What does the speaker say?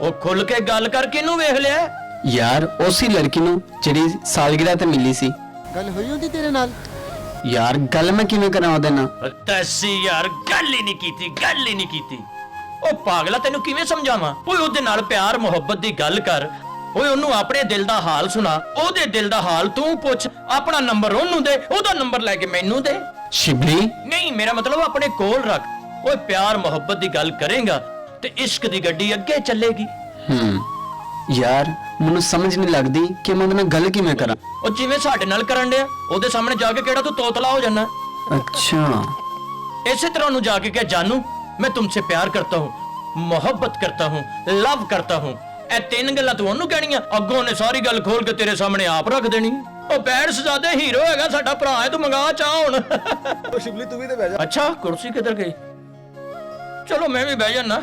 ਉਹ ਖੁੱਲ ਕੇ ਗੱਲ ਕਰ, ਕਿਹਨੂੰ ਵੇਖ ਲਿਆ? ਯਾਰ ਉਸੇ ਲੜਕੀ ਨੂੰ ਜਿਹੜੀ ਸਾਲਗਿਰਾ ਤੇ ਮਿਲੀ ਸੀ। ਗੱਲ ਹੋਈ ਹੁੰਦੀ ਤੇਰੇ ਨਾਲ? ਯਾਰ ਗੱਲ ਮੈਂ ਕਿਵੇਂ ਕਰਾਂ ਉਹਦੇ ਨਾਲ? ਤੈਸੀ ਯਾਰ ਗੱਲ ਹੀ ਨਹੀਂ ਕੀਤੀ, ਗੱਲ ਹੀ ਨਹੀਂ ਕੀਤੀ। ਉਹ ਪਾਗਲਾ, ਤੈਨੂੰ ਕਿਵੇਂ ਸਮਝਾਵਾਂ? ਓਏ ਉਹਦੇ ਨਾਲ ਪਿਆਰ ਮੁਹੱਬਤ ਦੀ ਗੱਲ ਕਰ। ਓਏ ਉਹਨੂੰ ਆਪਣੇ ਦਿਲ ਦਾ ਹਾਲ ਸੁਣਾ, ਉਹਦੇ ਦਿਲ ਦਾ ਹਾਲ ਤੂੰ ਪੁੱਛ। ਆਪਣਾ ਨੰਬਰ ਉਹਨੂੰ ਦੇ, ਉਹਦਾ ਨੰਬਰ ਲੈ ਕੇ ਮੈਨੂੰ ਦੇ। ਸ਼ਿਬਲੀ, ਨਹੀਂ, ਮੇਰਾ ਮਤਲਬ ਆਪਣੇ ਕੋਲ ਰੱਖ। ਓਏ ਪਿਆਰ ਮੁਹੱਬਤ ਦੀ ਗੱਲ ਕਰੇਗਾ ਤੇ ਇਸ਼ਕ ਦੀ ਗੱਡੀ ਅੱਗੇ ਚੱਲੇਗੀ। ਯਾਰ ਮੈਨੂੰ ਸਮਝ ਨਹੀਂ ਲੱਗਦੀ ਕਿ ਮੈਂ ਉਹਦੇ ਨਾਲ ਗੱਲ ਕਿਵੇਂ ਕਰਾਂ। ਉਹ ਜਿਵੇਂ ਸਾਡੇ ਨਾਲ ਕਰਨ ਡਿਆ, ਉਹਦੇ ਸਾਹਮਣੇ ਜਾ ਕੇ ਕਿਹੜਾ ਤੂੰ ਤੋਤਲਾ ਹੋ ਜਾਣਾ? अच्छा, इसी तरह उन्हें जाके क्या जानू, मैं तुमसे प्यार करता हूँ, मोहब्बत करता हूँ, लव करता हूँ। ए तीन गल्लां तू ओनू कहणियां, अग्गों ने सारी गल खोल के तेरे सामने आप रख देनी। ओ पैर सजादे हीरो हैगा साडा भरा है, तू मंगा चाह हुण। ਉਹ ਸ਼ਿਵਲੀ ਤੂੰ ਵੀ ਤੇ ਬਹਿ ਜਾ। अच्छा कुर्सी किधर गई? चलो मैं भी बह जाना।